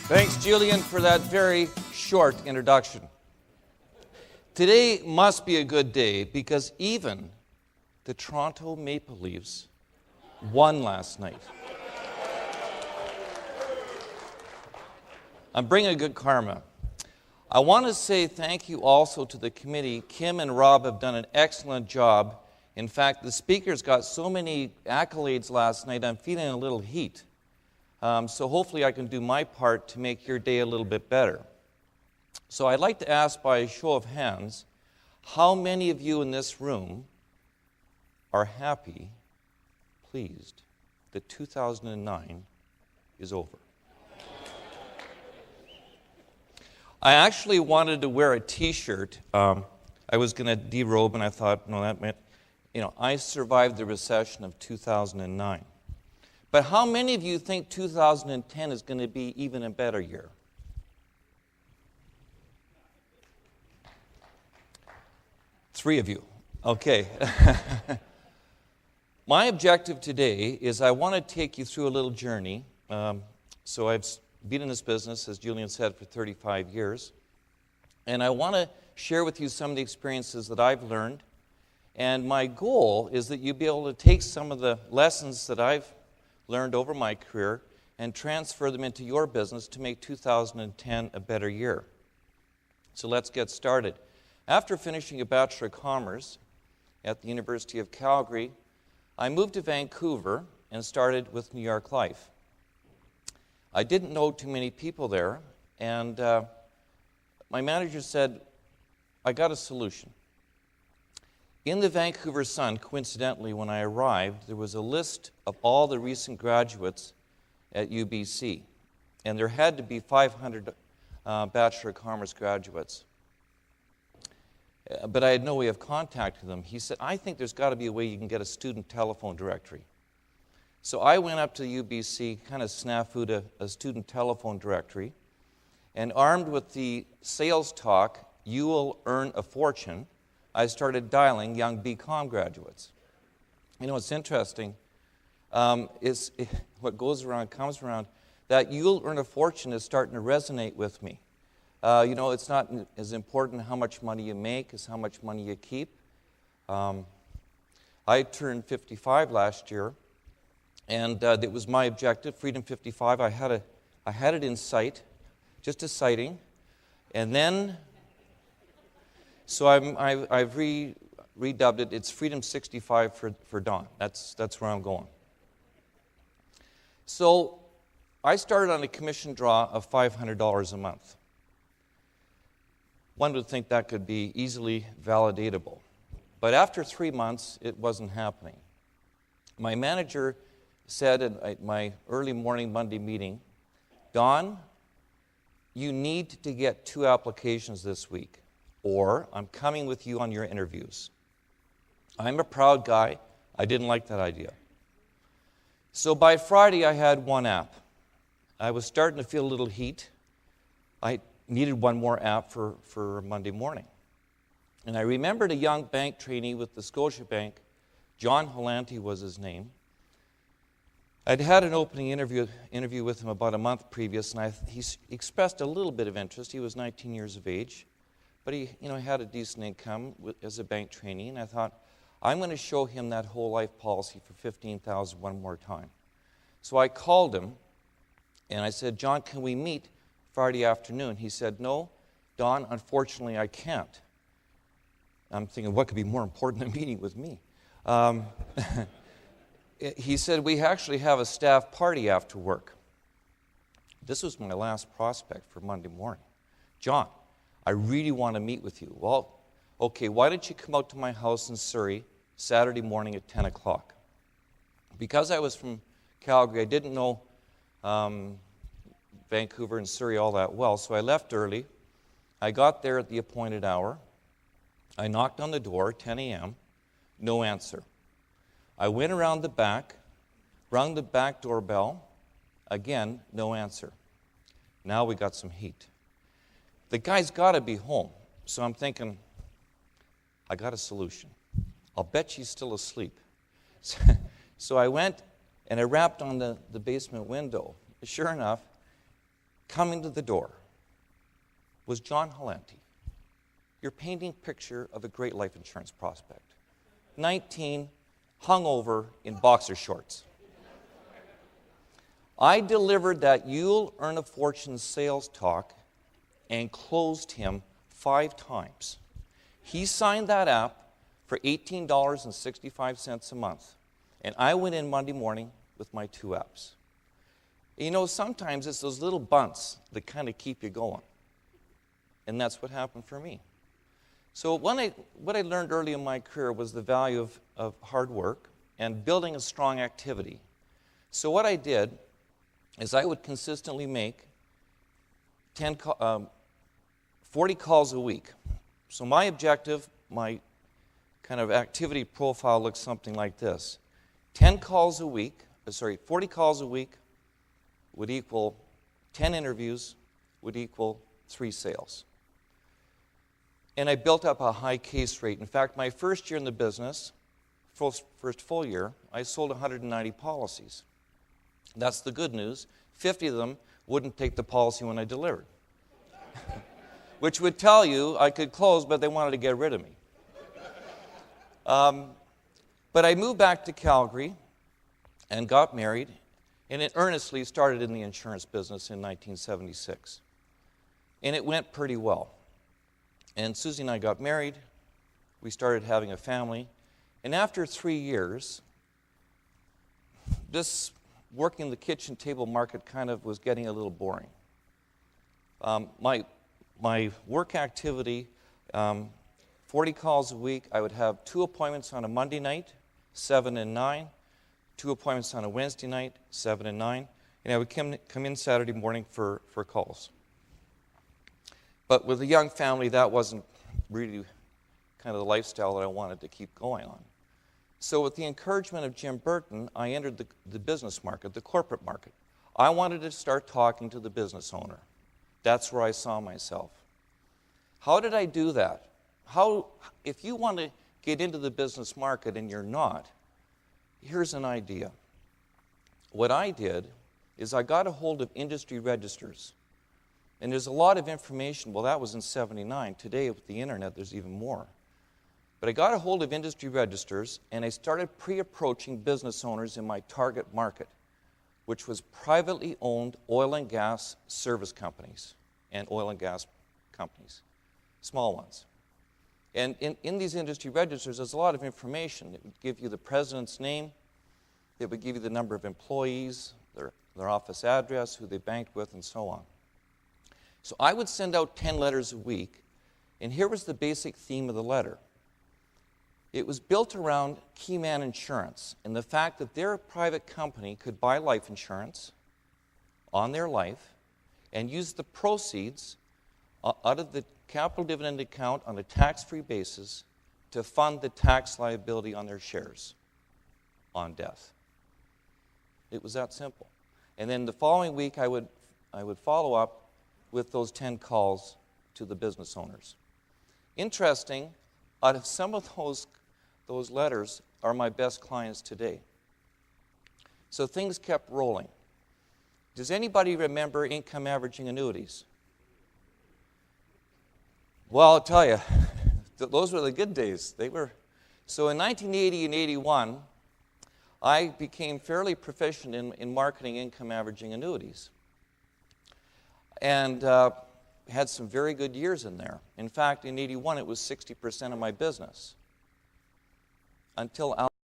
Thanks, Julian, for that very short introduction. Today must be a good day because even the Toronto Maple Leafs won last night. I'm bringing good karma. I want to say thank you also to the committee. Kim and Rob have done an excellent job. In fact, the speakers got so many accolades last night, I'm feeling a little heat. So hopefully I can do my part to make your day a little bit better. So I'd like to ask by a show of hands, how many of you in this room are happy, pleased, that 2009 is over? I actually wanted to wear a t-shirt. I was going to derobe, and I thought, no, that meant, I survived the recession of 2009. But how many of you think 2010 is going to be even a better year? Three of you. Okay. My objective today is I want to take you through a little journey. So I've been in this business, as Julian said, for 35 years. And I want to share with you some of the experiences that I've learned. And my goal is that you'll be able to take some of the lessons that I've learned over my career and transfer them into your business to make 2010 a better year. So let's get started. After finishing a Bachelor of Commerce at the University of Calgary, I moved to Vancouver and started with New York Life. I didn't know too many people there, and my manager said, I got a solution. In the Vancouver Sun, coincidentally, when I arrived, there was a list of all the recent graduates at UBC, and there had to be 500 Bachelor of Commerce graduates. But I had no way of contacting them. He said, I think there's got to be a way you can get a student telephone directory. So I went up to UBC, kind of snafu'd a student telephone directory, and armed with the sales talk, you will earn a fortune, I started dialing young BCom graduates. It's interesting. What goes around comes around. That you'll earn a fortune is starting to resonate with me. It's not as important how much money you make as how much money you keep. I turned 55 last year, and it was my objective, Freedom 55. I had it in sight, just a sighting, and then, so I've redubbed it. It's Freedom 65 for Dawn. That's where I'm going. So I started on a commission draw of $500 a month. One would think that could be easily validatable. But after 3 months, it wasn't happening. My manager said at my early morning Monday meeting, Don, you need to get 2 applications this week, or I'm coming with you on your interviews. I'm a proud guy. I didn't like that idea. So by Friday, I had 1 app. I was starting to feel a little heat. I needed 1 more app for Monday morning. And I remembered a young bank trainee with the Scotiabank. John Holanty was his name. I'd had an opening interview with him about a month previous, and he expressed a little bit of interest. He was 19 years of age, but he had a decent income as a bank trainee, and I thought, I'm going to show him that whole life policy for $15,000 one more time. So I called him, and I said, John, can we meet Friday afternoon? He said, no, Don, unfortunately I can't. I'm thinking, what could be more important than meeting with me? He said, we actually have a staff party after work. This was my last prospect for Monday morning. John, I really want to meet with you. Well, okay, why don't you come out to my house in Surrey Saturday morning at 10 o'clock? Because I was from Calgary, I didn't know Vancouver and Surrey all that well, so I left early. I got there at the appointed hour. I knocked on the door, 10 a.m., no answer. I went around the back, rung the back doorbell, again, no answer. Now we got some heat. The guy's got to be home, so I'm thinking, I got a solution. I'll bet she's still asleep. So I went and I rapped on the basement window. Sure enough, coming to the door was John Halenti. Your painting picture of a great life insurance prospect. 19, hungover in boxer shorts. I delivered that You'll Earn a Fortune sales talk and closed him 5 times. He signed that app for $18.65 a month. And I went in Monday morning with my 2 apps. You know, sometimes it's those little bunts that kind of keep you going. And that's what happened for me. So what I learned early in my career was the value of hard work and building a strong activity. So what I did is I would consistently make 40 calls a week. So my objective, my kind of activity profile looks something like this. 40 calls a week would equal 10 interviews, would equal 3 sales. And I built up a high case rate. In fact, my first year in the business, first full year, I sold 190 policies. That's the good news. 50 of them wouldn't take the policy when I delivered. Which would tell you I could close, but they wanted to get rid of me. But I moved back to Calgary and got married, and it earnestly started in the insurance business in 1976. And it went pretty well. And Susie and I got married. We started having a family. And after 3 years, this working the kitchen table market kind of was getting a little boring. My work activity, 40 calls a week, I would have 2 appointments on a Monday night, 7 and 9, 2 appointments on a Wednesday night, 7 and 9, and I would come in Saturday morning for calls. But with a young family, that wasn't really kind of the lifestyle that I wanted to keep going on. So with the encouragement of Jim Burton, I entered the business market, the corporate market. I wanted to start talking to the business owner. That's where I saw myself. How did I do that? If you want to get into the business market and you're not, here's an idea. What I did is I got a hold of industry registers. And there's a lot of information. Well, that was in '79. Today, with the internet, there's even more. But I got a hold of industry registers, and I started pre-approaching business owners in my target market, which was privately owned oil and gas service companies and oil and gas companies, small ones. And in these industry registers, there's a lot of information. It would give you the president's name. It would give you the number of employees, their office address, who they banked with, and so on. So I would send out 10 letters a week, and here was the basic theme of the letter. It was built around Keyman Insurance and the fact that their private company could buy life insurance on their life and use the proceeds out of the capital dividend account on a tax-free basis to fund the tax liability on their shares on death. It was that simple. And then the following week, I would follow up with those 10 calls to the business owners. Interesting, out of some of those letters are my best clients today. So things kept rolling. Does anybody remember income averaging annuities? Well, I'll tell you, those were the good days. So in 1980 and 81, I became fairly proficient in marketing income averaging annuities. And had some very good years in there. In fact, in '81, it was 60% of my business. Until